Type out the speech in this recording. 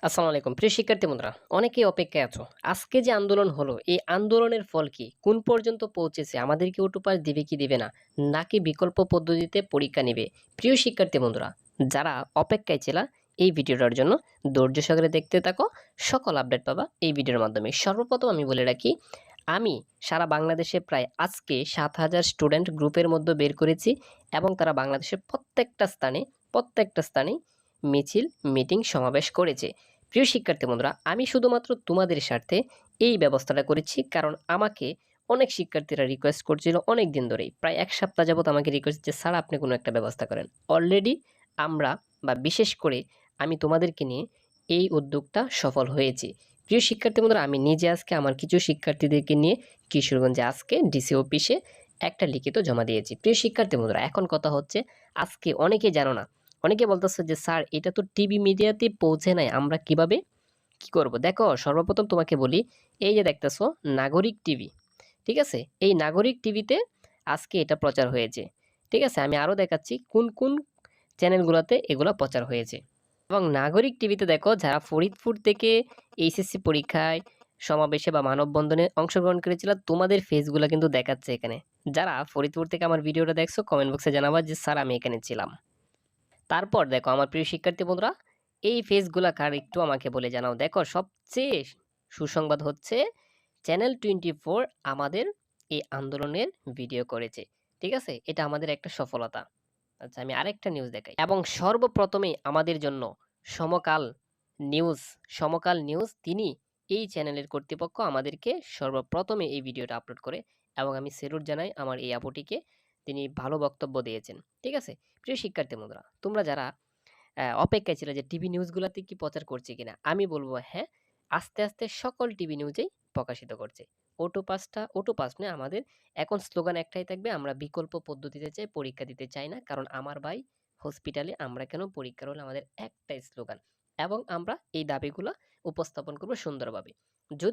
আসসালামু আলাইকুম প্রিয় শিক্ষার্থী বন্ধুরা, অনেকেই অপেক্ষায় আছো। আজকে যে আন্দোলন হলো, এই আন্দোলনের ফল কি? কোন পর্যন্ত পৌঁছেছে? আমাদেরকে ওটুপাস দিবে কি দিবে না? নাকি বিকল্প পদ্ধতিতে পরীক্ষা নিবে? প্রিয় শিক্ষার্থী বন্ধুরা, যারা অপেক্ষায় ছিলা এই ভিডিওটার জন্য ধৈর্য সহকারে দেখতে থাকো। সকল আপডেট পাবা এই ভিডিওর মাধ্যমে। সর্বপ্রথম আমি বলে রাখি, আমি সারা বাংলাদেশে প্রায় আজকে ৭,০০০ স্টুডেন্ট গ্রুপের মধ্যে বের করেছি এবং তারা বাংলাদেশের প্রত্যেকটা স্থানে মিছিল, মিটিং, সমাবেশ করেছে। প্রিয় শিক্ষার্থী বন্ধুরা, আমি শুধুমাত্র তোমাদের স্বার্থে এই ব্যবস্থাটা করেছি, কারণ আমাকে অনেক শিক্ষার্থীরা রিকোয়েস্ট করছিল অনেক দিন ধরেই, প্রায় ১ সপ্তাহ যাবত আমাকে রিকোয়েস্ট যে স্যার আপনি কোনো একটা ব্যবস্থা করেন। অলরেডি আমরা বা বিশেষ করে আমি তোমাদেরকে নিয়ে এই উদ্যোগটা সফল হয়েছি। প্রিয় শিক্ষার্থী বন্ধুরা, আমি নিজে আজকে আমার কিছু শিক্ষার্থীদেরকে নিয়ে কিশোরগঞ্জে আজকে ডিসি অফিসে একটা লিখিত জমা দিয়েছি। প্রিয় শিক্ষার্থী বন্ধুরা, এখন কথা হচ্ছে, আজকে অনেকে জানো না, অনেকে বলতেছে যে স্যার এটা তো টিভি মিডিয়াতে পৌঁছে নাই, আমরা কিভাবে কি করব? দেখো, সর্বপ্রথম তোমাকে বলি, এই যে দেখতেছো নাগরিক টিভি, ঠিক আছে? এই নাগরিক টিভিতে আজকে এটা প্রচার হয়েছে। ঠিক আছে, আমি আরও দেখাচ্ছি কোন কোন চ্যানেলগুলোতে এগুলো প্রচার হয়েছে। এবং নাগরিক টিভিতে দেখো, যারা ফরিদপুর থেকে এইচএসসি পরীক্ষায়, সমাবেশে বা মানববন্ধনে অংশগ্রহণ করেছিল, তোমাদের ফেসগুলো কিন্তু দেখাচ্ছে এখানে। যারা ফরিদপুর থেকে আমার ভিডিওটা দেখছো, কমেন্ট বক্সে জানাবা যে স্যার আমি এখানে ছিলাম। তারপর দেখো আমার প্রিয় শিক্ষার্থী বন্ধুরা, এই ফেসগুলা কার একটু আমাকে বলে জানাও। দেখো, সবচেয়ে সুসংবাদ হচ্ছে চ্যানেল 24 আমাদের এই আন্দোলনের ভিডিও করেছে। ঠিক আছে, এটা আমাদের একটা সফলতা। আচ্ছা, আমি আরেকটা নিউজ দেখাই। এবং সর্বপ্রথমে আমাদের জন্য সমকাল নিউজ সমকাল নিউজ তিনি, এই চ্যানেলের কর্তৃপক্ষ আমাদেরকে সর্বপ্রথমে এই ভিডিওটা আপলোড করে, এবং আমি সেলুট জানাই আমার এই আপুটিকে, তিনি ভালো বক্তব্য দিয়েছেন। ঠিক আছে, প্রিয় শিক্ষার্থী বন্ধুরা, তোমরা যারা অপেক্ষায় ছিল যে টিভি নিউজগুলাতে কি প্রচার করছে কিনা, আমি বলবো হ্যাঁ, আস্তে আস্তে সকল টিভি নিউজেই প্রকাশিত করছে। ওটো পাস নয়, আমাদের এখন স্লোগান একটাই থাকবে, আমরা বিকল্প পদ্ধতিতে চাই, পরীক্ষা দিতে চাই না, কারণ আমার ভাই হসপিটালে, আমরা কেন পরীক্ষার হলে আমাদের একটাই স্লোগান। এবং আমরা এই দাবিগুলো উপস্থাপন করবো সুন্দরভাবে। যদি